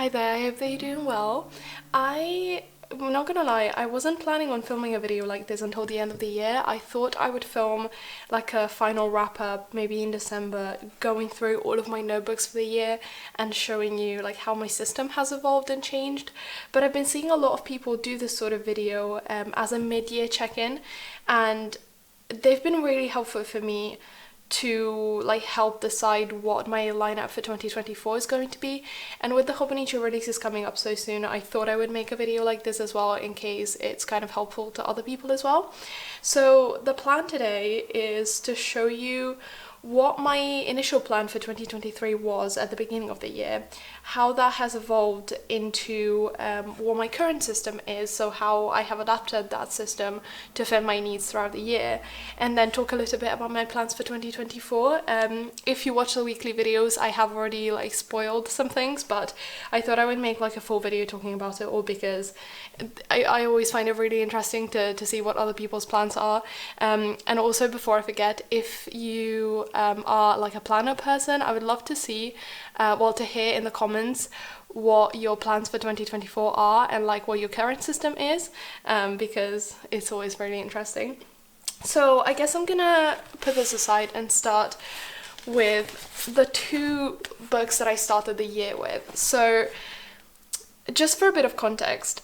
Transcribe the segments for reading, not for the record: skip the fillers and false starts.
Hi there, I hope that you're doing well. I'm not gonna lie, I wasn't planning on filming a video like this until the end of the year. I thought I would film like a final wrap up maybe in December, going through all of my notebooks for the year and showing you like how my system has evolved and changed. But I've been seeing a lot of people do this sort of video as a mid-year check-in, and they've been really helpful for me to like help decide what my lineup for 2024 is going to be. And with the hobonichi releases coming up so soon, I thought I would make a video like this as well in case it's kind of helpful to other people as well. So the plan today is to show you what my initial plan for 2023 was at the beginning of the year, how that has evolved into what my current system is, so how I have adapted that system to fit my needs throughout the year, and then talk a little bit about my plans for 2024. If you watch the weekly videos, I have already like spoiled some things, but I thought I would make like a full video talking about it all because I always find it really interesting to see what other people's plans are. And also, before I forget, if you are like a planner person, I would love to see, to hear in the comments what your plans for 2024 are and like what your current system is, because it's always really interesting. So I guess I'm gonna put this aside and start with the two books that I started the year with. So just for a bit of context,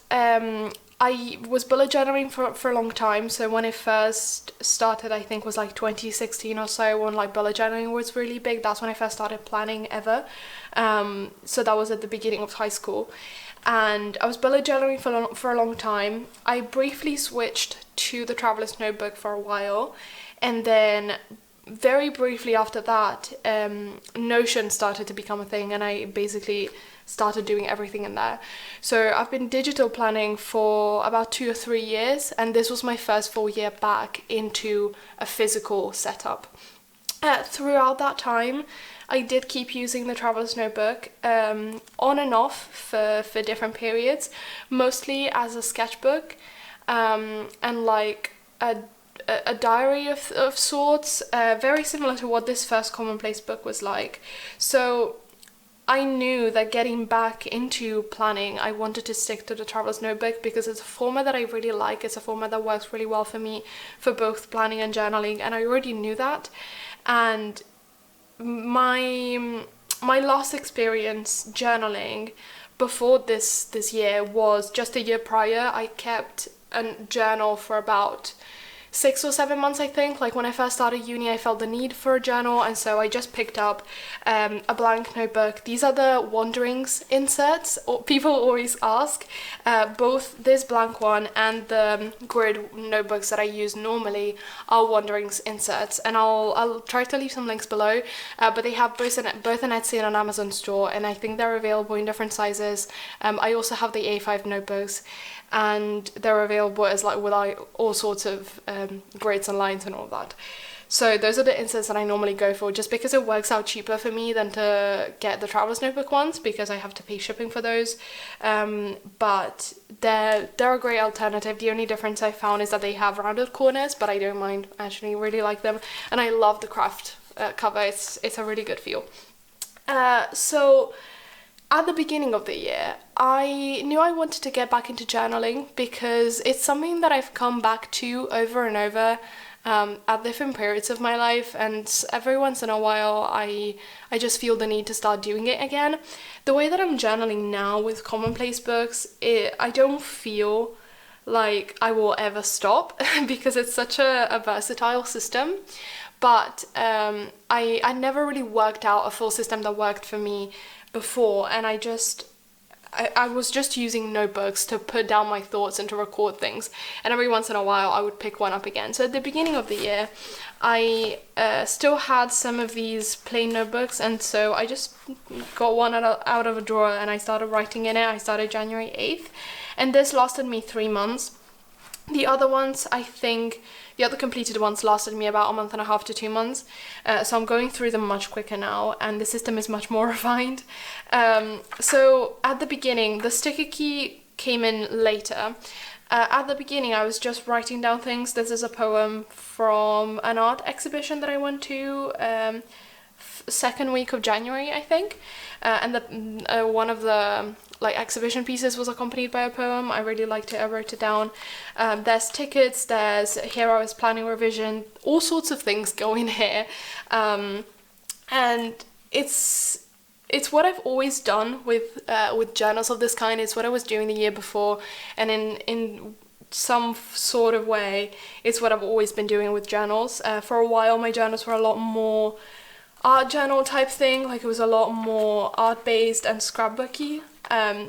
I was bullet journaling for a long time. So when it first started, I think was like 2016 or so, when like bullet journaling was really big. That's when I first started planning ever. So that was at the beginning of high school. And I was bullet journaling for a long time. I briefly switched to the traveler's notebook for a while. And then very briefly after that, Notion started to become a thing, and I basically started doing everything in there. So I've been digital planning for about 2 or 3 years, and this was my first full year back into a physical setup. Throughout that time, I did keep using the traveler's notebook on and off for different periods, mostly as a sketchbook and like a diary of sorts, very similar to what this first commonplace book was like. So I knew that getting back into planning, I wanted to stick to the traveler's notebook because it's a format that I really like. It's a format that works really well for me for both planning and journaling, and I already knew that. And my last experience journaling before this year was just a year prior. I kept a journal for about 6 or 7 months, I think. Like when I first started uni, I felt the need for a journal, and so I just picked up a blank notebook. These are the wanderings inserts, or people always ask. Both this blank one and the grid notebooks that I use normally are wanderings inserts, and I'll try to leave some links below, but they have both an Etsy and an Amazon store, and I think they're available in different sizes. I also have the A5 notebooks, and they're available as like with like all sorts of grids and lines and all that. So those are the inserts that I normally go for, just because it works out cheaper for me than to get the traveler's notebook ones, because I have to pay shipping for those. But they're a great alternative. The only difference I found is that they have rounded corners, but I don't mind. I actually really like them, and I love the craft cover. It's a really good feel. So at the beginning of the year, I knew I wanted to get back into journaling because it's something that I've come back to over and over at different periods of my life, and every once in a while I just feel the need to start doing it again. The way that I'm journaling now with commonplace books, I don't feel like I will ever stop because it's such a versatile system. But I never really worked out a full system that worked for me before, and I was just using notebooks to put down my thoughts and to record things, and every once in a while I would pick one up again. So at the beginning of the year, I still had some of these plain notebooks, and so I just got one out of a drawer and I started writing in it. I started January 8th, and this lasted me 3 months. The other ones, I think, the other completed ones lasted me about 1.5 to 2 months. So I'm going through them much quicker now, and the system is much more refined. So at the beginning, the sticker key came in later. At the beginning, I was just writing down things. This is a poem from an art exhibition that I went to second week of January, I think. And one of the like exhibition pieces was accompanied by a poem. I really liked it. I wrote it down. There's tickets, there's here I was planning revision, all sorts of things go in here. And it's what I've always done with journals of this kind. It's what I was doing the year before, and in some sort of way, it's what I've always been doing with journals. For a while, my journals were a lot more art journal type thing, like it was a lot more art-based and scrapbooky,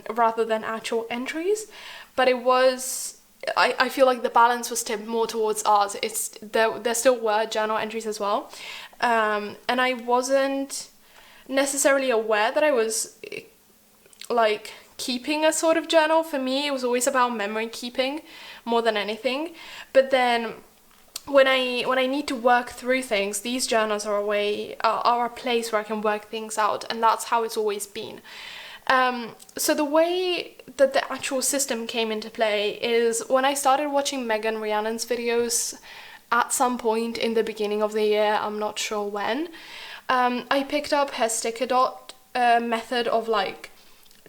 rather than actual entries. But it was, I feel like the balance was tipped more towards art. There still were journal entries as well, and I wasn't necessarily aware that I was like keeping a sort of journal. For me, it was always about memory keeping more than anything. But then when I need to work through things, these journals are a place where I can work things out, and that's how it's always been. So the way that the actual system came into play is when I started watching Megan Rhiannon's videos at some point in the beginning of the year, I'm not sure when. I picked up her sticker dot method of like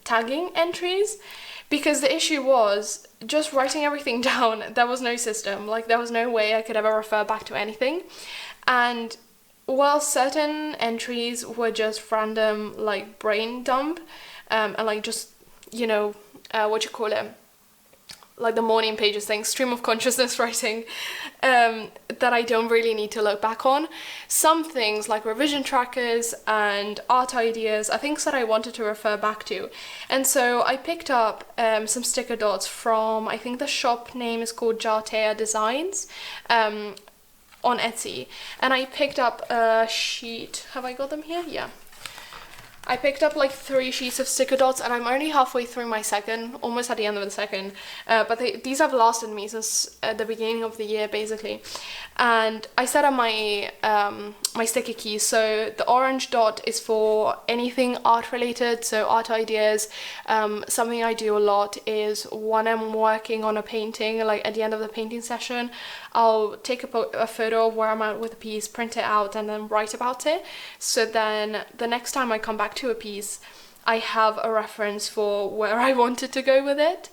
tagging entries, because the issue was just writing everything down. There was no system, like there was no way I could ever refer back to anything. And while certain entries were just random like brain dump, and like just, like the morning pages thing, stream of consciousness writing, that I don't really need to look back on. Some things like revision trackers and art ideas are things that I wanted to refer back to. And so I picked up some sticker dots from, I think the shop name is called Jartea Designs, on Etsy. And I picked up a sheet. Have I got them here? Yeah. I picked up like 3 sheets of sticker dots, and I'm only halfway through my second, almost at the end of the second, but these have lasted me since the beginning of the year, basically. And I set up my my sticker keys. So the orange dot is for anything art related, so art ideas. Something I do a lot is when I'm working on a painting, like at the end of the painting session, I'll take a photo of where I'm at with a piece, print it out, and then write about it. So then the next time I come back to a piece, I have a reference for where I wanted to go with it.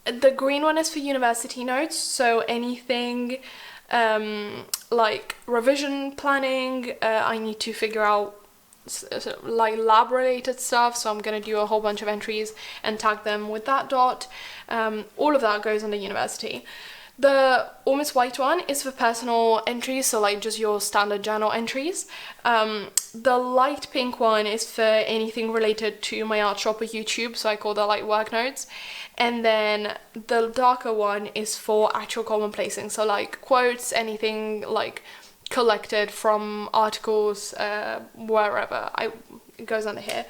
The green one is for university notes, so anything like revision planning, I need to figure out like lab related stuff, so I'm gonna do a whole bunch of entries and tag them with that dot. All of that goes under university. The almost white one is for personal entries, so like just your standard journal entries. The light pink one is for anything related to my art shop or YouTube, so I call that like work notes. And then the darker one is for actual commonplacing, so like quotes, anything like collected from articles, wherever. It goes under here.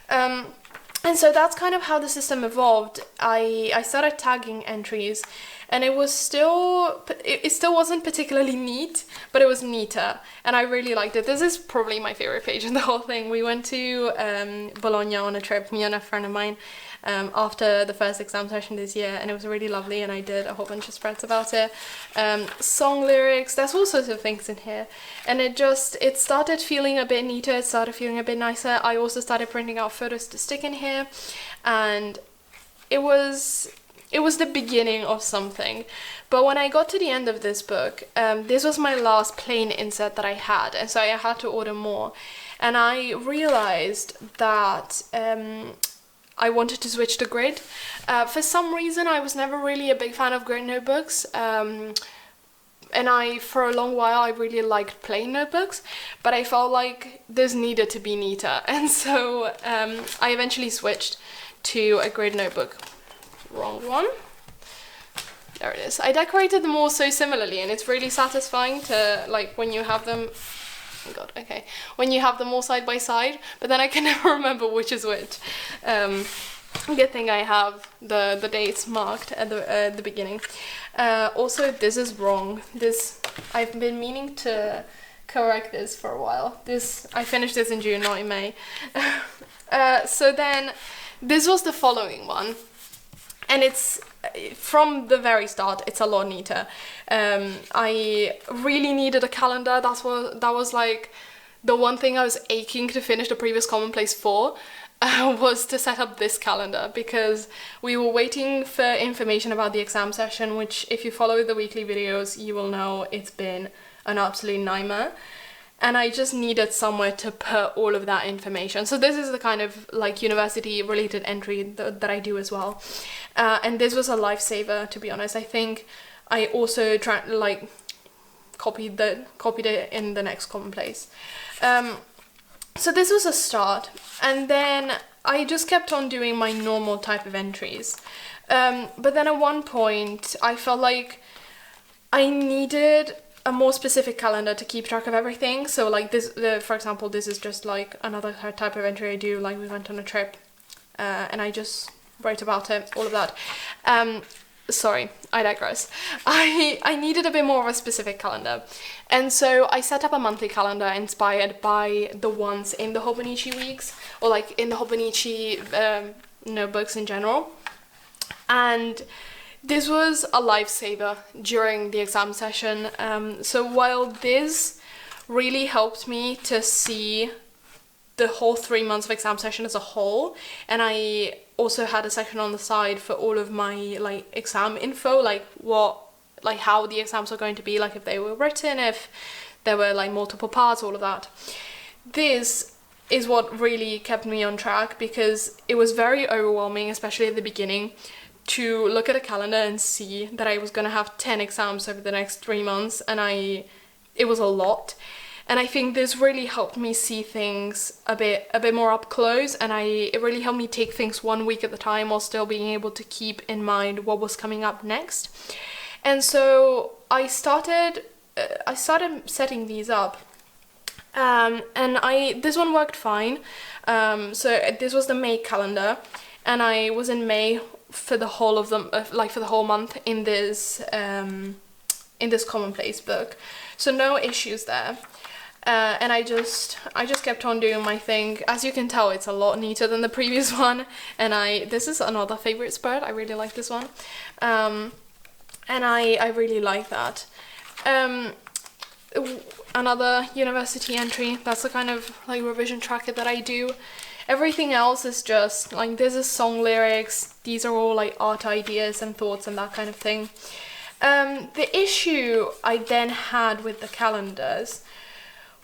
And so that's kind of how the system evolved. I started tagging entries, and it still wasn't particularly neat, but it was neater, and I really liked it. This is probably my favorite page in the whole thing. We went to Bologna on a trip, me and a friend of mine, after the first exam session this year, and it was really lovely, and I did a whole bunch of spreads about it. Song lyrics, there's all sorts of things in here, and it started feeling a bit neater, it started feeling a bit nicer. I also started printing out photos to stick in here, and it was the beginning of something. But when I got to the end of this book, this was my last plain inset that I had, and so I had to order more. And I realized that I wanted to switch to grid. For some reason, I was never really a big fan of grid notebooks. And for a long while, I really liked plain notebooks, but I felt like this needed to be neater. And so I eventually switched to a grid notebook. Wrong one. There it is. I decorated them all so similarly, and it's really satisfying to, like, when you have them, oh god, okay, when you have them all side by side, but then I can never remember which is which. Good thing I have the dates marked at the beginning. Also, this is wrong. I've been meaning to correct this for a while. I finished this in June, not in May. So then, this was the following one. And it's, from the very start, it's a lot neater. I really needed a calendar. That was like the one thing I was aching to finish the previous commonplace for. was to set up this calendar, because we were waiting for information about the exam session, which if you follow the weekly videos, you will know it's been an absolute nightmare. And I just needed somewhere to put all of that information. So this is the kind of like university related entry that I do as well. And this was a lifesaver, to be honest. I think I also copied it in the next commonplace. So this was a start. And then I just kept on doing my normal type of entries. But then at one point I felt like I needed a more specific calendar to keep track of everything. So like this, for example, this is just like another type of entry I do, like we went on a trip and I just wrote about it, all of that. Sorry, I digress. I needed a bit more of a specific calendar. And so I set up a monthly calendar inspired by the ones in the hobonichi weeks, or like in the hobonichi notebooks in general. And this was a lifesaver during the exam session. So while this really helped me to see the whole 3 months of exam session as a whole, and I also had a section on the side for all of my like exam info, like how the exams were going to be, like if they were written, if there were like multiple parts, all of that. This is what really kept me on track, because it was very overwhelming, especially at the beginning, to look at a calendar and see that I was going to have 10 exams over the next 3 months, and it was a lot. And I think this really helped me see things a bit more up close, and it really helped me take things 1 week at a time while still being able to keep in mind what was coming up next. And so I started setting these up, and this one worked fine. So this was the May calendar, and I was in May for the whole of them, for the whole month in this commonplace book, so no issues there. And I just kept on doing my thing. As you can tell, it's a lot neater than the previous one, and this is another favorite spread. I really like this one, and I really like that. Another university entry, that's the kind of like revision tracker that I do. Everything else is just like, this is song lyrics, these are all like art ideas and thoughts and that kind of thing. The issue I then had with the calendars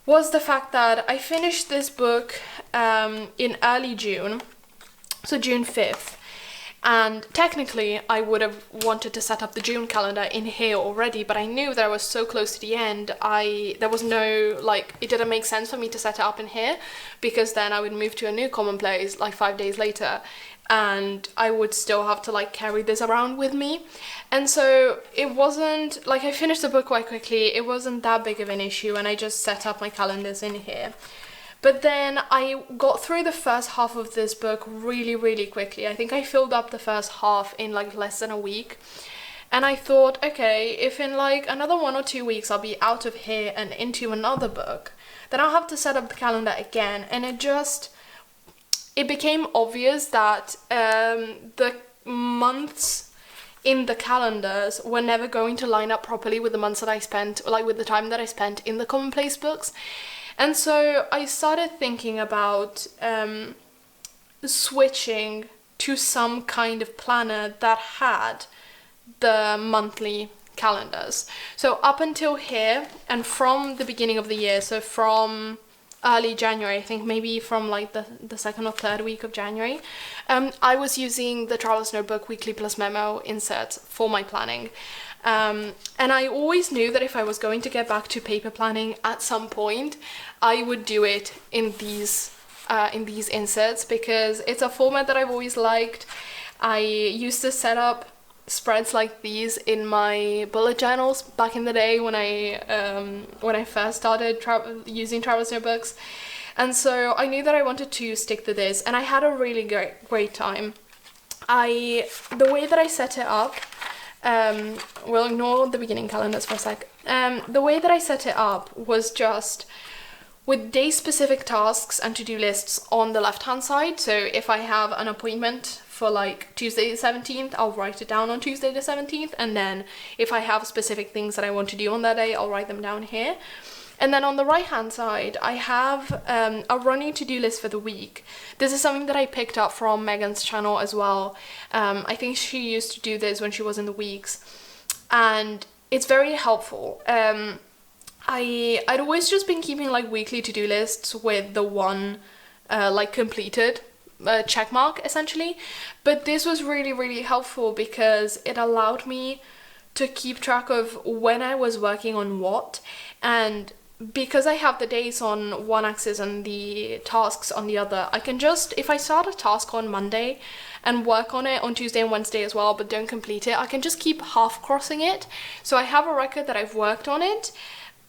was the fact that I finished this book in early June, so June 5th, and technically I would have wanted to set up the June calendar in here already, but I knew that I was so close to the end, there was no, like, it didn't make sense for me to set it up in here, because then I would move to a new commonplace like 5 days later, and I would still have to like carry this around with me. And so it wasn't, like, I finished the book quite quickly, it wasn't that big of an issue, and I just set up my calendars in here. But then I got through the first half of this book really, really quickly. I think I filled up the first half in like less than a week. And I thought, okay, if in like another 1 or 2 weeks I'll be out of here and into another book, then I'll have to set up the calendar again. And it became obvious that the months in the calendars were never going to line up properly with the months that I spent, like with the time that I spent in the commonplace books. And so I started thinking about switching to some kind of planner that had the monthly calendars. So up until here, and from the beginning of the year, so from early January, I think maybe from like the second or third week of January, I was using the Traveler's Notebook Weekly Plus Memo inserts for my planning. And I always knew that if I was going to get back to paper planning at some point, I would do it in these inserts, because it's a format that I've always liked. I used to set up spreads like these in my bullet journals back in the day when I first started using Traveler's Notebooks, and so I knew that I wanted to stick to this, and I had a really great time. The way that I set it up, we'll ignore the beginning calendars for a sec. The way that I set it up was just with day-specific tasks and to-do lists on the left-hand side. So if I have an appointment for like Tuesday the 17th, I'll write it down on Tuesday the 17th, and then if I have specific things that I want to do on that day, I'll write them down here. And then on the right hand side, I have a running to-do list for the week. This is something that I picked up from Megan's channel as well. I think she used to do this when she was in the weeks, and it's very helpful. I'd always just been keeping like weekly to-do lists with the one like completed check mark essentially, but this was really, really helpful because it allowed me to keep track of when I was working on what, and because I have the days on one axis and the tasks on the other, I can just, if I start a task on Monday and work on it on Tuesday and Wednesday as well, but don't complete it, I can just keep half crossing it. So I have a record that I've worked on it,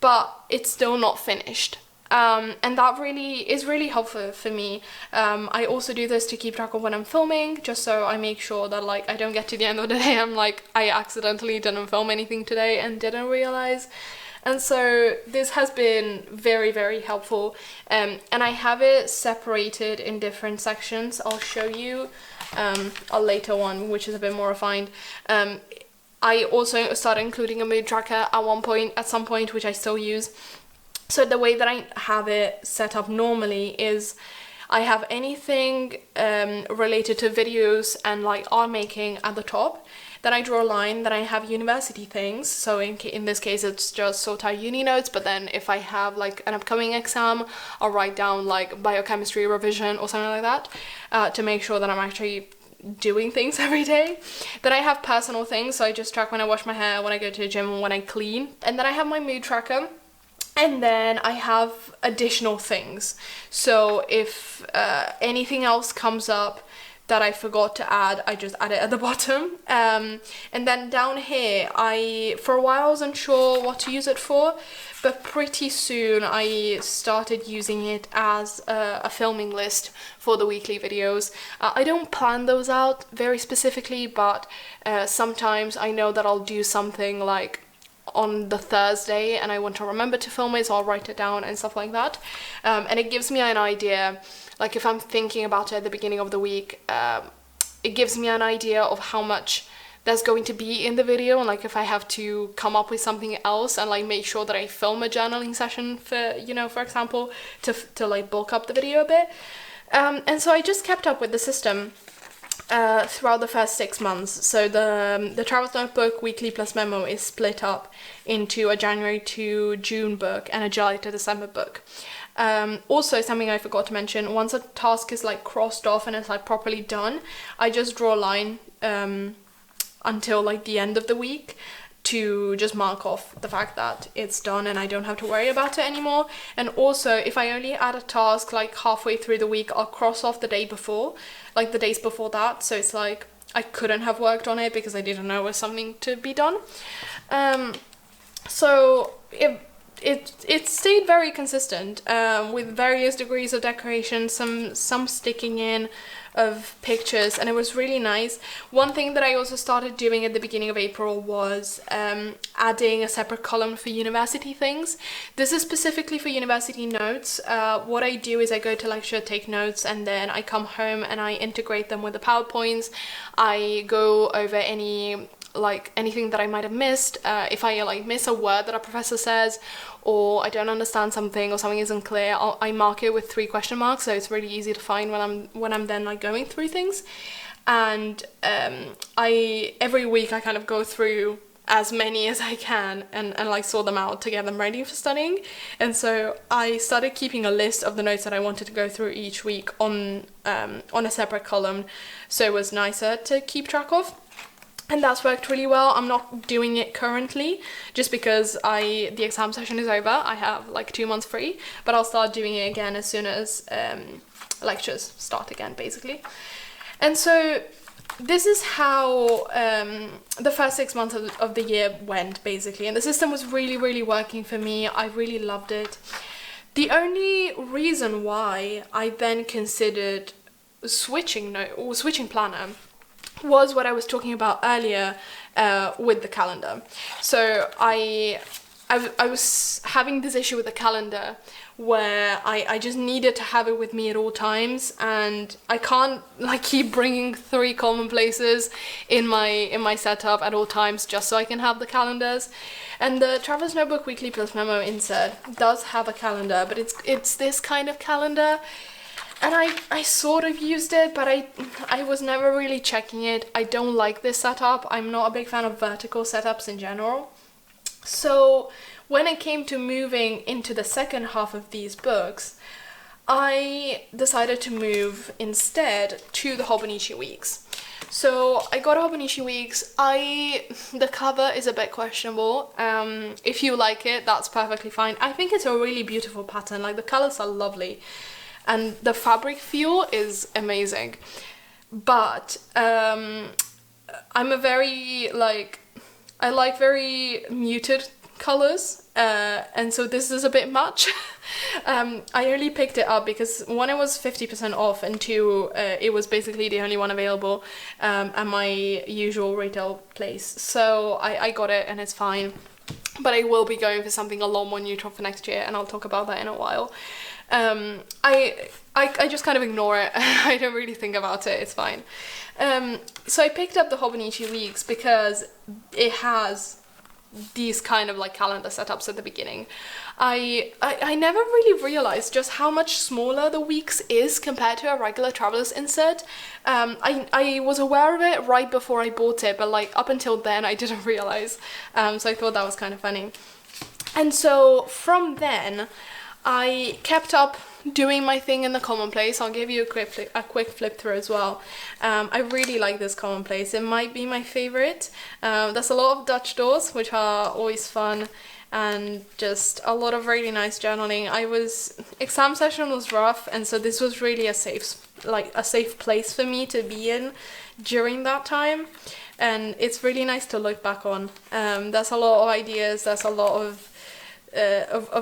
but it's still not finished. And that really is really helpful for me. I also do this to keep track of when I'm filming, just so I make sure that like I don't get to the end of the day, I'm like, I accidentally didn't film anything today and didn't realize. And so this has been very, very helpful. And I have it separated in different sections. I'll show you a later one, which is a bit more refined. I also started including a mood tracker at some point, which I still use. So the way that I have it set up normally is I have anything related to videos and like art making at the top. Then I draw a line, then I have university things. So in this case, it's just sort out uni notes. But then if I have like an upcoming exam, I'll write down like biochemistry revision or something like that to make sure that I'm actually doing things every day. Then I have personal things. So I just track when I wash my hair, when I go to the gym, and when I clean. And then I have my mood tracker. And then I have additional things. So if anything else comes up that I forgot to add, I just add it at the bottom. And then down here, for a while I wasn't sure what to use it for, but pretty soon I started using it as a filming list for the weekly videos. I don't plan those out very specifically, but sometimes I know that I'll do something like on the Thursday and I want to remember to film it, so I'll write it down and stuff like that. And it gives me an idea, like if I'm thinking about it at the beginning of the week, it gives me an idea of how much there's going to be in the video, and like if I have to come up with something else and like make sure that I film a journaling session for, you know, for example, to like bulk up the video a bit. And so I just kept up with the system throughout the first 6 months. So the Travel Notebook Weekly Plus Memo is split up into a January to June book and a July to December book. Also, something I forgot to mention, once a task is like crossed off and it's like properly done, I just draw a line until like the end of the week to just mark off the fact that it's done and I don't have to worry about it anymore. And also, if I only add a task like halfway through the week, I'll cross off the day before, like the days before that, so it's like I couldn't have worked on it because I didn't know it was something to be done. So it stayed very consistent, with various degrees of decoration, some sticking in of pictures, and it was really nice. One thing that I also started doing at the beginning of April was adding a separate column for university things. This is specifically for university notes. What I do is I go to lecture, take notes, and then I come home and I integrate them with the PowerPoints. I go over anything that I might have missed. If I like miss a word that a professor says, or I don't understand something, or something isn't clear, I mark it with 3 question marks, so it's really easy to find when I'm then like going through things. And every week I kind of go through as many as I can and like sort them out to get them ready for studying. And so I started keeping a list of the notes that I wanted to go through each week on a separate column, so it was nicer to keep track of. And that's worked really well. I'm not doing it currently just because the exam session is over. I have like 2 months free, but I'll start doing it again as soon as lectures start again, basically. And so this is how the first 6 months of the year went, basically. And the system was really, really working for me. I really loved it. The only reason why I then considered switching planner was what I was talking about earlier with the calendar. So I I was having this issue with the calendar where I just needed to have it with me at all times, and I can't like keep bringing 3 commonplaces in my setup at all times just so I can have the calendars. And the Traveler's Notebook Weekly Plus Memo insert does have a calendar, but it's this kind of calendar, and I sort of used it, but I was never really checking it. I don't like this setup. I'm not a big fan of vertical setups in general. So when it came to moving into the second half of these books, I decided to move instead to the Hobonichi Weeks. So I got Hobonichi Weeks. The cover is a bit questionable. If you like it, that's perfectly fine. I think it's a really beautiful pattern. Like, the colors are lovely, and the fabric feel is amazing. But I'm a very I like very muted colors, and so this is a bit much. I only picked it up because 1, it was 50% off, and 2, it was basically the only one available at my usual retail place. So I got it, and it's fine. But I will be going for something a lot more neutral for next year, and I'll talk about that in a while. I just kind of ignore it. I don't really think about it. It's fine. So I picked up the Hobonichi Weeks because it has these kind of like calendar setups at the beginning. I never really realized just how much smaller the Weeks is compared to a regular traveler's insert. I was aware of it right before I bought it, but like up until then I didn't realize. So I thought that was kind of funny. And so from then I kept up doing my thing in the commonplace. I'll give you a quick flip through as well. I really like this commonplace. It might be my favorite. There's a lot of Dutch doors, which are always fun, and just a lot of really nice journaling. Exam session was rough, and so this was really a safe place for me to be in during that time, and it's really nice to look back on. There's a lot of ideas. There's a lot of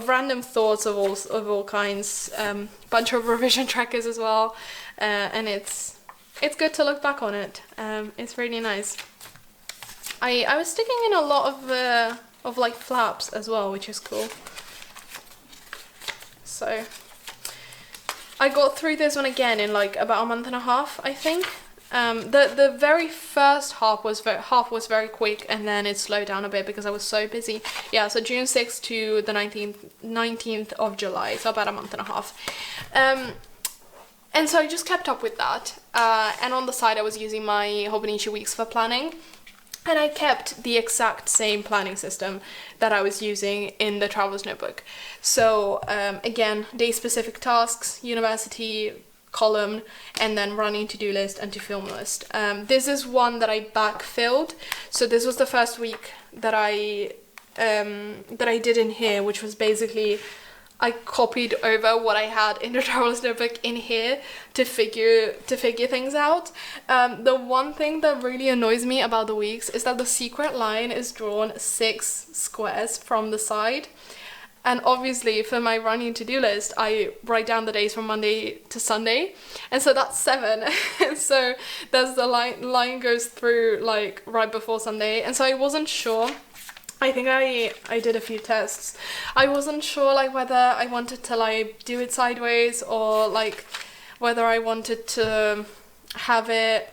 random thoughts of all kinds, bunch of revision trackers as well, and it's good to look back on it. It's really nice. I was sticking in a lot of like flaps as well, which is cool. So I got through this one again in like about a month and a half, I think. The very first half was very quick, and then it slowed down a bit because I was so busy. Yeah, so June 6th to the 19th of July, so about a month and a half. And so I just kept up with that. And on the side I was using my Hobonichi Weeks for planning. And I kept the exact same planning system that I was using in the Traveler's Notebook. So again, day-specific tasks, university, column, and then running to-do list and to-film list. This is one that I backfilled. So this was the first week that I did in here, which was basically I copied over what I had in the Traveler's Notebook in here to figure things out. The one thing that really annoys me about the weeks is that the secret line is drawn 6 squares from the side. And obviously for my running to-do list, I write down the days from Monday to Sunday. And so that's 7. And so there's the line goes through like right before Sunday. And so I wasn't sure. I think I did a few tests. I wasn't sure like whether I wanted to like do it sideways, or like whether I wanted to have it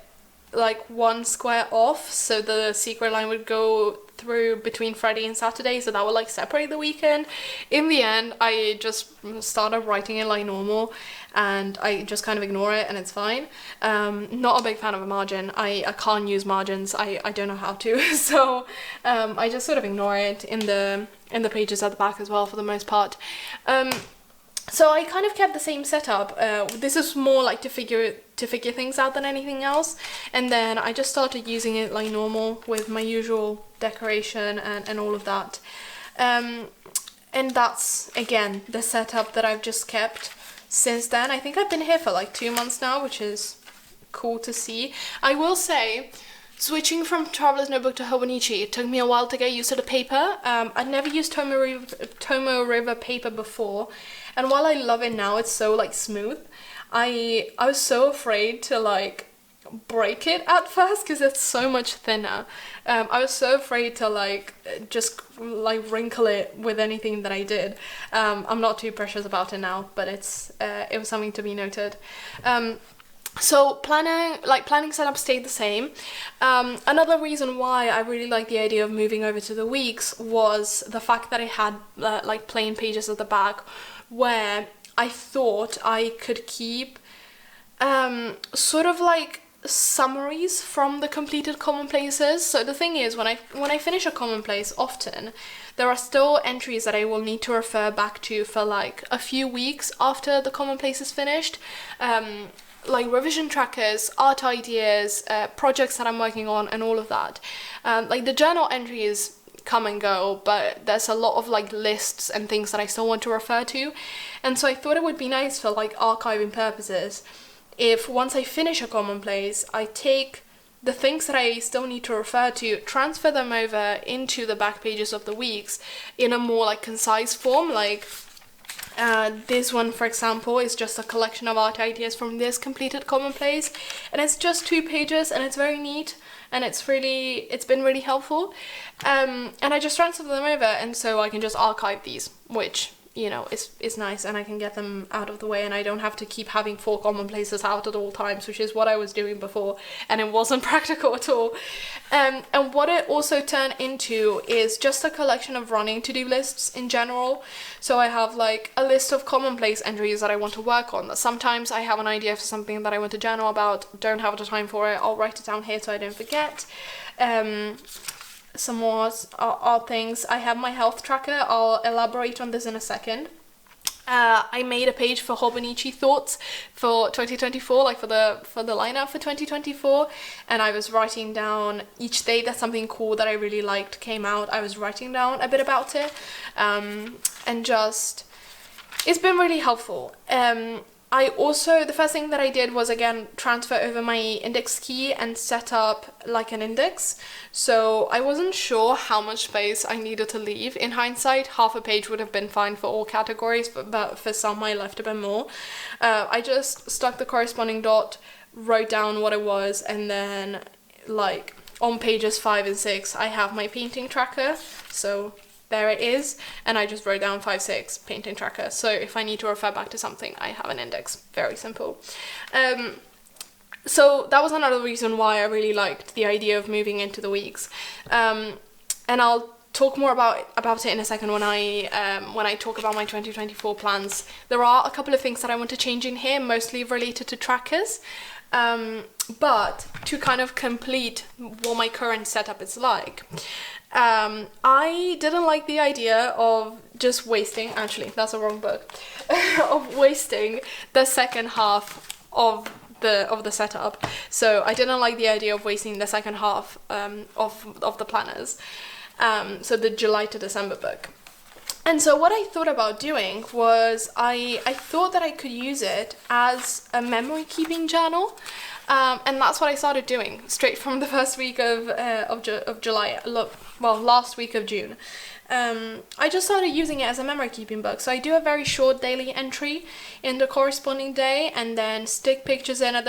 like 1 square off, so the secret line would go through between Friday and Saturday, so that would like separate the weekend. In the end, I just started writing it like normal, and I just kind of ignore it, and it's fine. Not a big fan of a margin. I can't use margins. I don't know how to. So I just sort of ignore it in the pages at the back as well for the most part. So I kind of kept the same setup. This is more like to figure things out than anything else. And then I just started using it like normal with my usual decoration and all of that. And that's, again, the setup that I've just kept since then. I think I've been here for like 2 months now, which is cool to see. I will say, switching from Traveler's Notebook to Hobonichi, it took me a while to get used to the paper. I'd never used Tomo River paper before, and while I love it now, it's so like smooth. I was so afraid to like break it at first because it's so much thinner. I was so afraid to like just like wrinkle it with anything that I did. I'm not too precious about it now, but it was something to be noted. So planning setup stayed the same. Another reason why I really like the idea of moving over to the weeks was the fact that I had like plain pages at the back where I thought I could keep sort of like summaries from the completed commonplaces. So the thing is, when I finish a commonplace, often there are still entries that I will need to refer back to for like a few weeks after the commonplace is finished. Like revision trackers, art ideas, projects that I'm working on, and all of that. Like the journal entries come and go, but there's a lot of like lists and things that I still want to refer to. And so I thought it would be nice for like archiving purposes if once I finish a commonplace, I take the things that I still need to refer to, transfer them over into the back pages of the weeks in a more like concise form. Like this one, for example, is just a collection of art ideas from this completed commonplace, and it's just 2 pages, and it's very neat, and it's been really helpful. And I just transfer them over, and so I can just archive these, which, you know, is nice, and I can get them out of the way, and I don't have to keep having 4 commonplaces out at all times, which is what I was doing before, and it wasn't practical at all. And what it also turned into is just a collection of running to-do lists in general. So I have like a list of commonplace entries that I want to work on. Sometimes I have an idea for something that I want to journal about, don't have the time for it, I'll write it down here so I don't forget. Some more odd things. I have my health tracker. I'll elaborate on this in a second. I made a page for hobonichi thoughts for 2024, like for the lineup for 2024, and I was writing down each day that something cool that I really liked came out. I was writing down a bit about it, and just it's been really helpful. I also, the first thing that I did was again transfer over my index key and set up like an index. So I wasn't sure how much space I needed to leave. In hindsight, half a page would have been fine for all categories, but for some I left a bit more. I just stuck the corresponding dot, wrote down what it was, and then like on pages 5 and 6 I have my painting tracker. So there it is, and I just wrote down 5, 6 painting tracker. So if I need to refer back to something, I have an index. Very simple. So that was another reason why I really liked the idea of moving into the weeks. And I'll talk more about it in a second when I talk about my 2024 plans. There are a couple of things that I want to change in here, mostly related to trackers. But to kind of complete what my current setup is like, I didn't like the idea of just wasting, actually that's a wrong book, of wasting the second half of the setup. So I didn't like the idea of wasting the second half of the planners, so the July to December book. And so what I thought about doing was I thought that I could use it as a memory keeping journal. And that's what I started doing straight from the first week of July, last week of June. I just started using it as a memory keeping book. So I do a very short daily entry in the corresponding day, and then stick pictures in at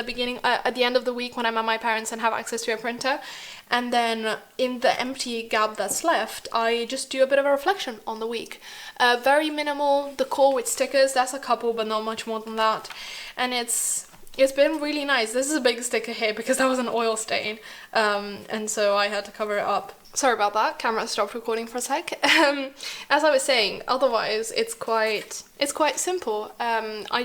the end of the week when I'm at my parents' and have access to a printer. And then in the empty gap that's left, I just do a bit of a reflection on the week. Very minimal decor with stickers. That's a couple, but not much more than that. And it's been really nice. This is a big sticker here because that was an oil stain, and so I had to cover it up. Sorry about that, camera stopped recording for a sec. As I was saying, otherwise it's quite simple. I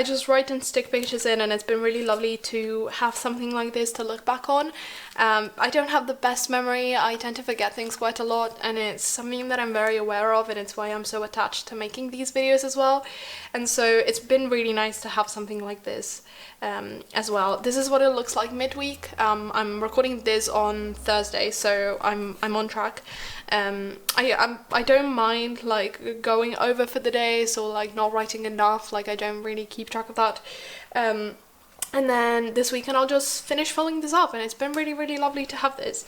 just write and stick pictures in, and it's been really lovely to have something like this to look back on. I don't have the best memory. I tend to forget things quite a lot, and it's something that I'm very aware of, and it's why I'm so attached to making these videos as well. And so it's been really nice to have something like this as well. This is what it looks like midweek. I'm recording this on Thursday, so I'm on track. I don't mind like going over for the days or like not writing enough. Like I don't really keep track of that. And then this weekend I'll just finish filling this up, and it's been really, really lovely to have this.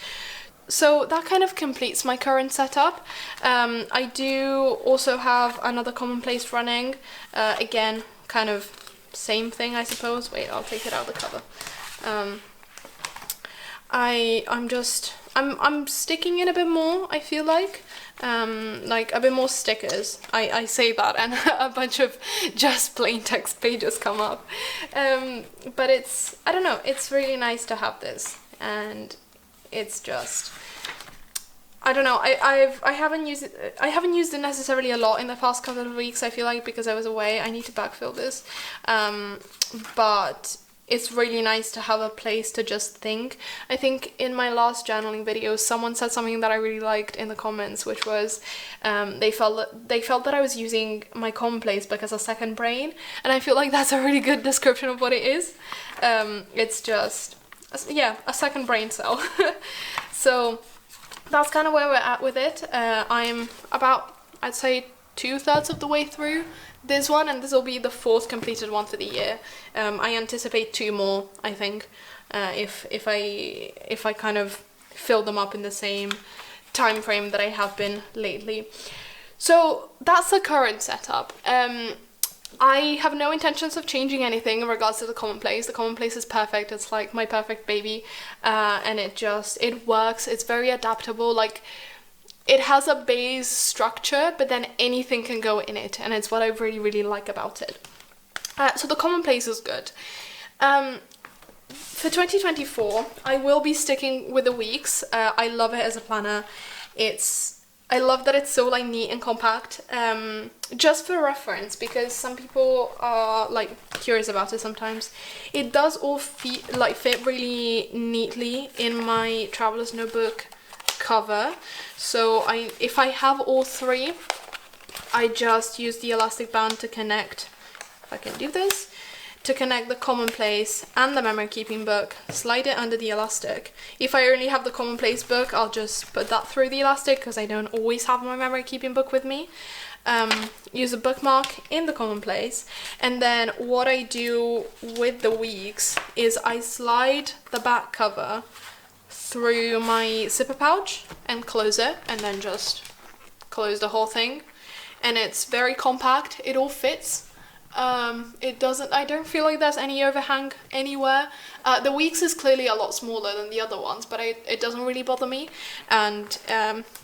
So that kind of completes my current setup. I do also have another commonplace running. Again, kind of same thing, I suppose. Wait, I'll take it out of the cover. I'm sticking in a bit more, I feel like a bit more stickers. I say that and a bunch of just plain text pages come up, but I don't know, it's really nice to have this, and it's just, I don't know, I haven't used it necessarily a lot in the past couple of weeks, I feel like, because I was away. I need to backfill this, but it's really nice to have a place to just think. I think in my last journaling video, someone said something that I really liked in the comments, which was they felt that I was using my commonplace book as a second brain, and I feel like that's a really good description of what it is. It's just, yeah, a second brain cell. So that's kind of where we're at with it. I'm about, I'd say, 2/3 of the way through this one, and this will be the 4th completed one for the year. I anticipate 2 more, I think, if I kind of fill them up in the same time frame that I have been lately. So that's the current setup. I have no intentions of changing anything in regards to the commonplace. The commonplace is perfect. It's like my perfect baby, and it works. It's very adaptable. Like, it has a base structure, but then anything can go in it, and it's what I really, really like about it. So the commonplace is good. For 2024, I will be sticking with the weeks. I love it as a planner. I love that it's so like neat and compact. Just for reference, because some people are like curious about it sometimes, it does all fit really neatly in my traveler's notebook cover. So if I have all 3, I just use the elastic band to connect, if I can do this, to connect the commonplace and the memory keeping book, slide it under the elastic. If I only have the commonplace book, I'll just put that through the elastic, because I don't always have my memory keeping book with me. Use a bookmark in the commonplace, and then what I do with the weeks is I slide the back cover through my zipper pouch and close it, and then just close the whole thing, and it's very compact. It all fits. I don't feel like there's any overhang anywhere. The weeks is clearly a lot smaller than the other ones, but it doesn't really bother me, and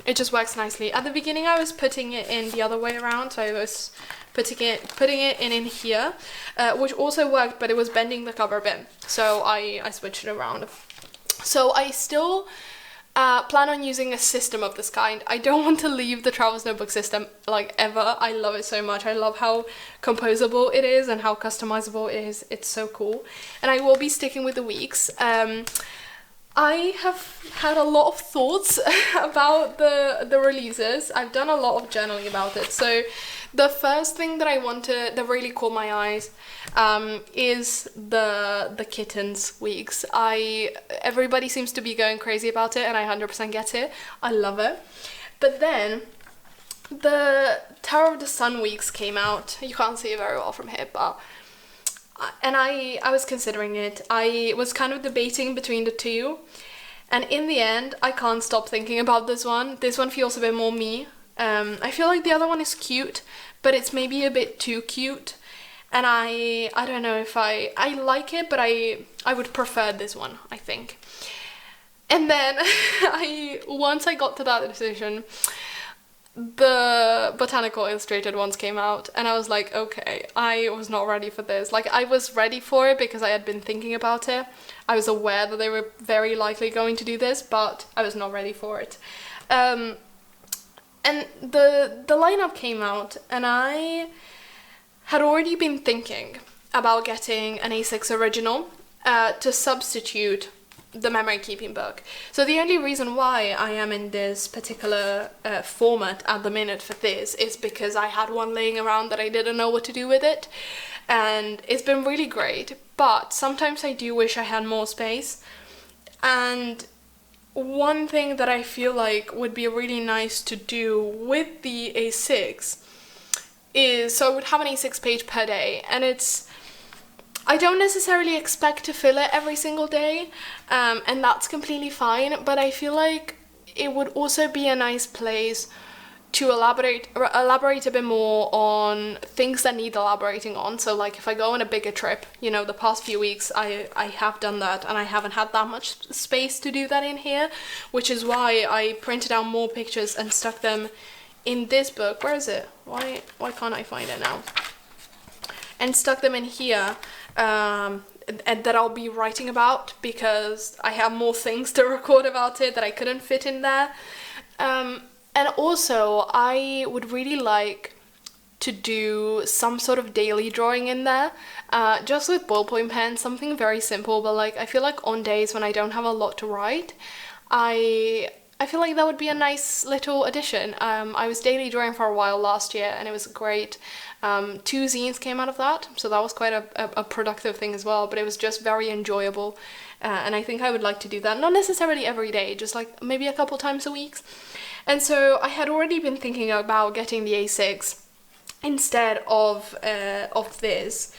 it just works nicely. At the beginning I was putting it in the other way around, so I was putting it in here, which also worked, but it was bending the cover a bit, so I switched it around. So I still plan on using a system of this kind. I don't want to leave the Traveler's Notebook system, like, ever. I love it so much. I love how composable it is and how customizable it is. It's so cool. And I will be sticking with the weeks. I have had a lot of thoughts about the releases. I've done a lot of journaling about it. So the first thing that really caught my eyes is the kittens weeks. Everybody seems to be going crazy about it, and I 100% get it. I love it. But then the Tower of the Sun weeks came out. You can't see it very well from here, but I was considering it. I was kind of debating between the two, and in the end I can't stop thinking about this one. This one feels a bit more me. I feel like the other one is cute, but it's maybe a bit too cute, and I don't know if I like it, but I would prefer this one, I think. And then once I got to that decision, the Botanical Illustrated ones came out, and I was like, okay, I was not ready for this. Like, I was ready for it because I had been thinking about it. I was aware that they were very likely going to do this, but I was not ready for it. And the lineup came out, and I had already been thinking about getting an A6 original to substitute the memory keeping book. So the only reason why I am in this particular format at the minute for this is because I had one laying around that I didn't know what to do with it, and it's been really great, but sometimes I do wish I had more space. And one thing that I feel like would be really nice to do with the A6 is, so I would have an A6 page per day, and I don't necessarily expect to fill it every single day, and that's completely fine, but I feel like it would also be a nice place to elaborate a bit more on things that need elaborating on. So like if I go on a bigger trip, you know, the past few weeks I have done that, and I haven't had that much space to do that in here, which is why I printed out more pictures and stuck them in this book. Where is it? Why can't I find it now? And stuck them in here, and that I'll be writing about, because I have more things to record about it that I couldn't fit in there. And also, I would really like to do some sort of daily drawing in there, just with ballpoint pens, something very simple, but like I feel like on days when I don't have a lot to write, I feel like that would be a nice little addition. I was daily drawing for a while last year, and it was great. 2 zines came out of that, so that was quite a productive thing as well, but it was just very enjoyable, and I think I would like to do that, not necessarily every day, just like maybe a couple times a week. And so I had already been thinking about getting the A6 instead of this,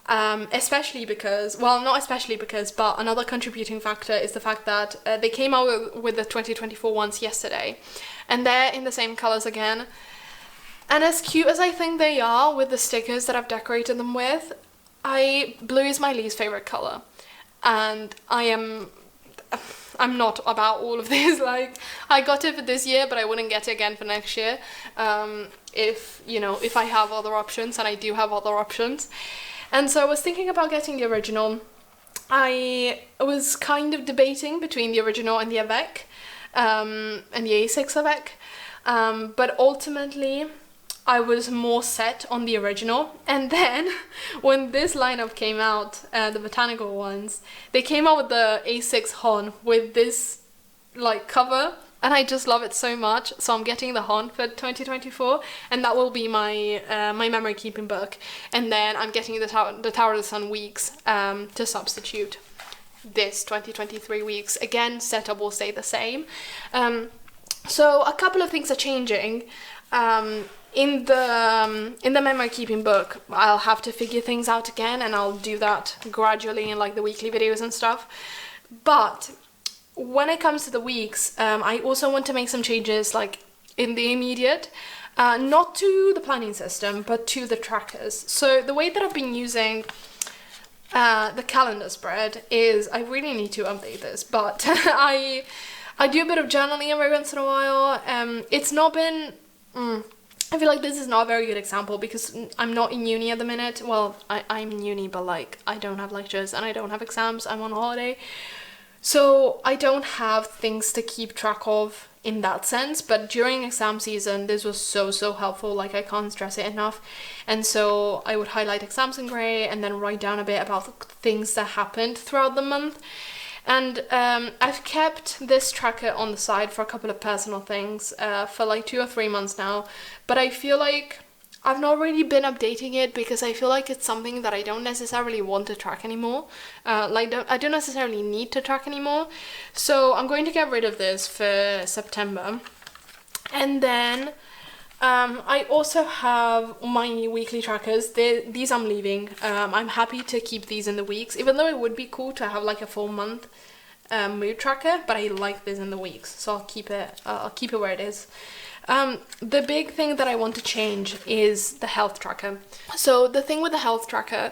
especially because, well, not especially because, but another contributing factor is the fact that they came out with the 2024 ones yesterday, and they're in the same colors again. And as cute as I think they are with the stickers that I've decorated them with, blue is my least favorite color, and I'm not about all of this. Like, I got it for this year, but I wouldn't get it again for next year, if I have other options, and I do have other options. And so I was thinking about getting the original. I was kind of debating between the original and the Avec, and the A6 Avec, but ultimately I was more set on the original. And then when this lineup came out, the botanical ones, they came out with the A6 Hon with this like cover, and I just love it so much. So I'm getting the Hon for 2024, and that will be my my memory keeping book. And then I'm getting the Tower of the Sun weeks to substitute this 2023 weeks. Again, setup will stay the same. So a couple of things are changing. In the memory keeping book, I'll have to figure things out again, and I'll do that gradually in like the weekly videos and stuff. But when it comes to the weeks, I also want to make some changes like in the immediate, not to the planning system, but to the trackers. So the way that I've been using the calendar spread is, I really need to update this, but I do a bit of journaling every once in a while. It's not been... I feel like this is not a very good example because I'm not in uni at the minute. Well, I'm in uni, but like I don't have lectures and I don't have exams. I'm on holiday. So I don't have things to keep track of in that sense. But during exam season, this was so helpful. Like, I can't stress it enough. And so I would highlight exams in grey and then write down a bit about the things that happened throughout the month. And I've kept this tracker on the side for a couple of personal things for like 2 or 3 months now, but I feel like I've not really been updating it because I feel like it's something that I don't necessarily want to track anymore. I don't necessarily need to track anymore. So I'm going to get rid of this for September. And then I also have my weekly trackers. These I'm leaving. I'm happy to keep these in the weeks, even though it would be cool to have like a full month mood tracker, but I like this in the weeks, so I'll keep it where it is. The big thing that I want to change is the health tracker. So the thing with the health tracker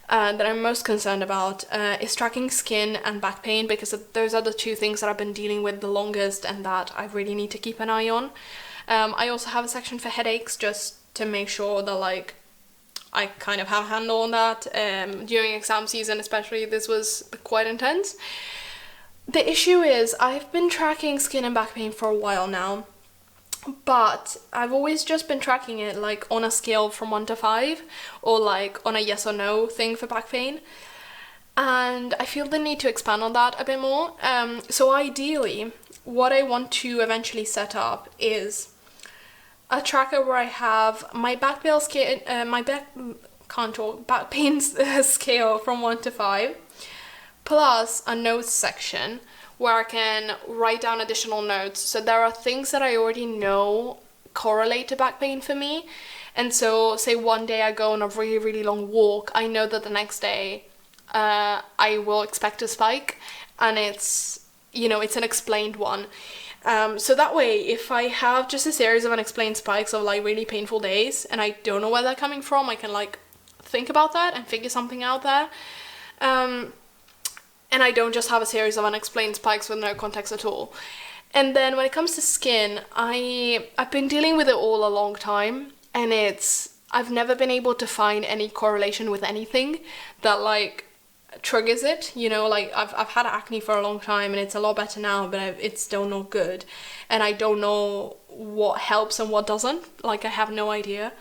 that I'm most concerned about is tracking skin and back pain, because those are the 2 things that I've been dealing with the longest and that I really need to keep an eye on. I also have a section for headaches, just to make sure that like I kind of have a handle on that. During exam season especially, this was quite intense. The issue is I've been tracking skin and back pain for a while now, but I've always just been tracking it like on a scale from 1 to 5, or like on a yes or no thing for back pain. And I feel the need to expand on that a bit more. So ideally, what I want to eventually set up is a tracker where I have my back pain scale, back pain scale from 1 to 5, plus a notes section where I can write down additional notes. So there are things that I already know correlate to back pain for me. And so say one day I go on a really long walk, I know that the next day I will expect a spike, and it's, you know, it's an explained one. So that way, if I have just a series of unexplained spikes of like really painful days and I don't know where they're coming from, I can like think about that and figure something out there. And I don't just have a series of unexplained spikes with no context at all. And then when it comes to skin, I've been dealing with it all a long time, and I've never been able to find any correlation with anything that like triggers it, you know, like I've had acne for a long time and it's a lot better now, but it's still not good, and I don't know what helps and what doesn't, like I have no idea.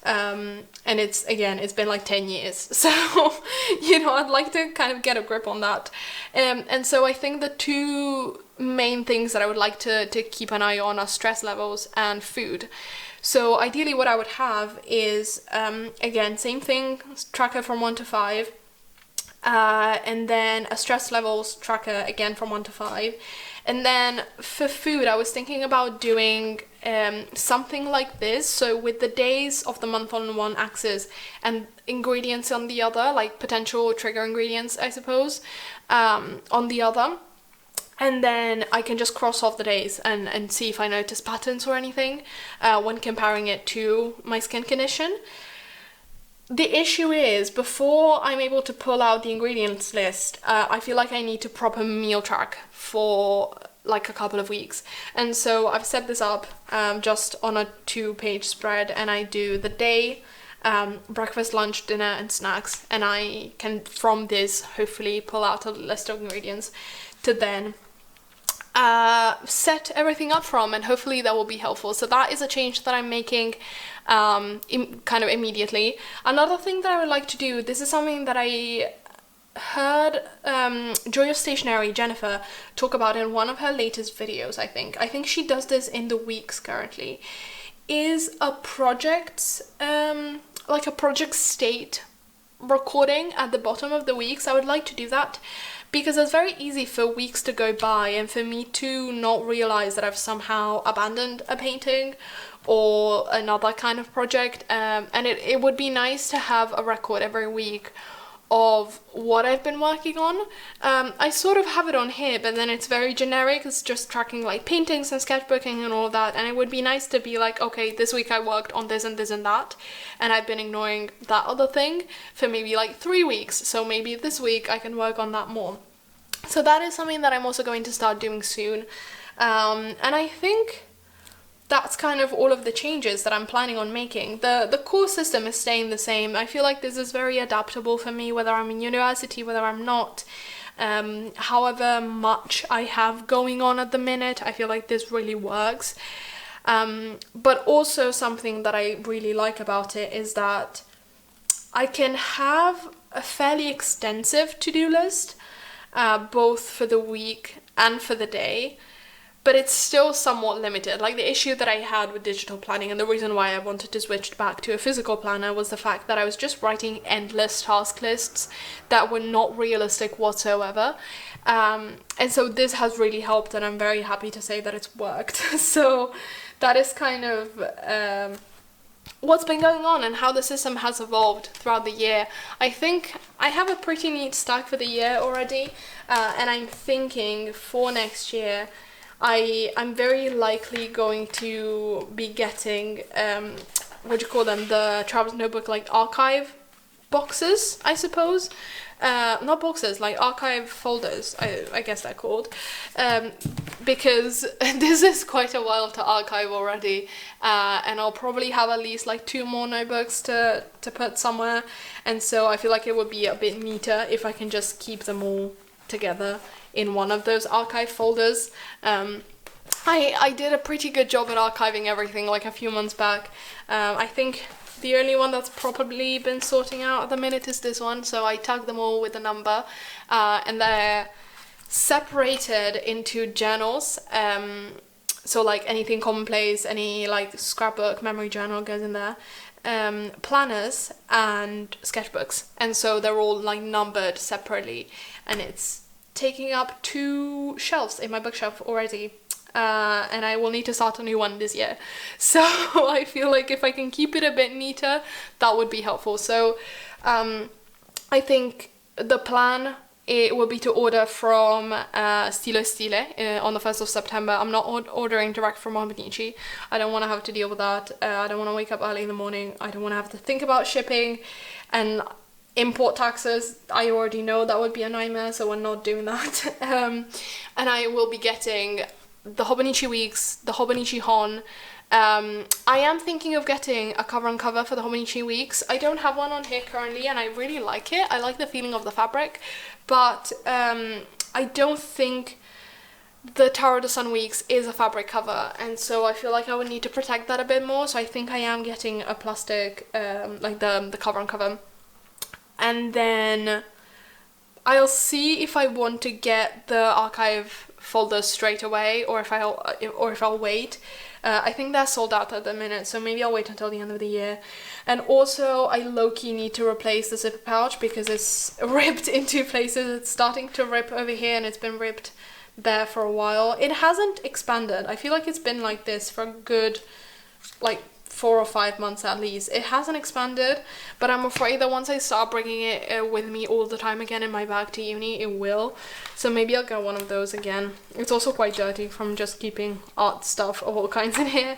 And it's been like 10 years, so you know, I'd like to kind of get a grip on that. And so I think the two main things that I would like to keep an eye on are stress levels and food. So ideally what I would have is, again, same thing, tracker from 1 to 5, and then a stress levels tracker again from 1 to 5. And then for food, I was thinking about doing something like this. So with the days of the month on one axis and ingredients on the other, like potential trigger ingredients, I suppose, on the other. And then I can just cross off the days and see if I notice patterns or anything when comparing it to my skin condition. The issue is, before I'm able to pull out the ingredients list, I feel like I need to proper meal track for like a couple of weeks. And so I've set this up just on a 2-page spread, and I do the day, breakfast, lunch, dinner, and snacks. And I can, from this, hopefully pull out a list of ingredients to then set everything up from, and hopefully that will be helpful. So that is a change that I'm making kind of immediately. Another thing that I would like to do, this is something that I heard Joy of Stationery, Jennifer, talk about in one of her latest videos. I think she does this in the weeks currently, is a project, like a project state recording at the bottom of the weeks. I would like to do that, because it's very easy for weeks to go by and for me to not realize that I've somehow abandoned a painting or another kind of project, and it would be nice to have a record every week of what I've been working on. I sort of have it on here, but then it's very generic. It's just tracking like paintings and sketchbooking and all of that, and it would be nice to be like, okay, this week I worked on this and this and that, and I've been ignoring that other thing for maybe like 3 weeks, so maybe this week I can work on that more. So that is something that I'm also going to start doing soon, and I think that's kind of all of the changes that I'm planning on making. The core system is staying the same. I feel like this is very adaptable for me, whether I'm in university, whether I'm not. However much I have going on at the minute, I feel like this really works. But also something that I really like about it is that I can have a fairly extensive to-do list, both for the week and for the day. But it's still somewhat limited. Like the issue that I had with digital planning, and the reason why I wanted to switch back to a physical planner, was the fact that I was just writing endless task lists that were not realistic whatsoever. And so this has really helped, and I'm very happy to say that it's worked. So that is kind of what's been going on and how the system has evolved throughout the year. I think I have a pretty neat stack for the year already, and I'm thinking for next year I'm very likely going to be getting, what do you call them, the Travel's Notebook, like archive boxes, I suppose. Not boxes, like archive folders, I guess they're called. Because this is quite a while to archive already, and I'll probably have at least like 2 more notebooks to put somewhere. And so I feel like it would be a bit neater if I can just keep them all together in one of those archive folders. I did a pretty good job at archiving everything like a few months back. I think the only one that's probably been sorting out at the minute is this one, so I tagged them all with a number, and they're separated into journals, so like anything commonplace, any like scrapbook, memory journal goes in there, planners and sketchbooks, and so they're all like numbered separately, and it's taking up 2 shelves in my bookshelf already, and I will need to start a new one this year. So I feel like if I can keep it a bit neater, that would be helpful. So I think the plan it will be to order from Stile Stile on the 1st of September. I'm not ordering direct from hobonichi. I don't want to have to deal with that. I don't want to wake up early in the morning. I don't want to have to think about shipping and import taxes. I already know that would be a nightmare, so we're not doing that. And I will be getting the Hobonichi Weeks, the Hobonichi Hon. I am thinking of getting a cover and cover for the Hobonichi Weeks. I don't have one on here currently, and I really like it. I like the feeling of the fabric, but I don't think the Taro de Sun Weeks is a fabric cover, and so I feel like I would need to protect that a bit more. So I think I am getting a plastic, like the cover and cover. And then I'll see if I want to get the archive folder straight away, or if I'll wait. I think they're sold out at the minute, so maybe I'll wait until the end of the year. And also, I low-key need to replace the zipper pouch because it's ripped in two places. It's starting to rip over here, and it's been ripped there for a while. It hasn't expanded. I feel like it's been like this for a good, like, 4 or 5 months at least. It hasn't expanded, but I'm afraid that once I start bringing it with me all the time again in my bag to uni, it will. So maybe I'll get one of those again. It's also quite dirty from just keeping art stuff of all kinds in here.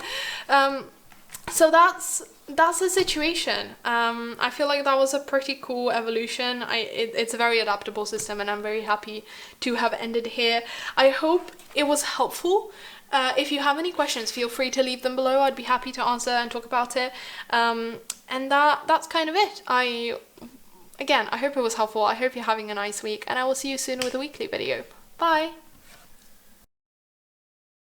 So that's the situation. I feel like that was a pretty cool evolution. It's a very adaptable system, and I'm very happy to have ended here. I hope it was helpful. If you have any questions, feel free to leave them below. I'd be happy to answer and talk about it. And that's kind of it. Again, I hope it was helpful. I hope you're having a nice week, and I will see you soon with a weekly video. Bye!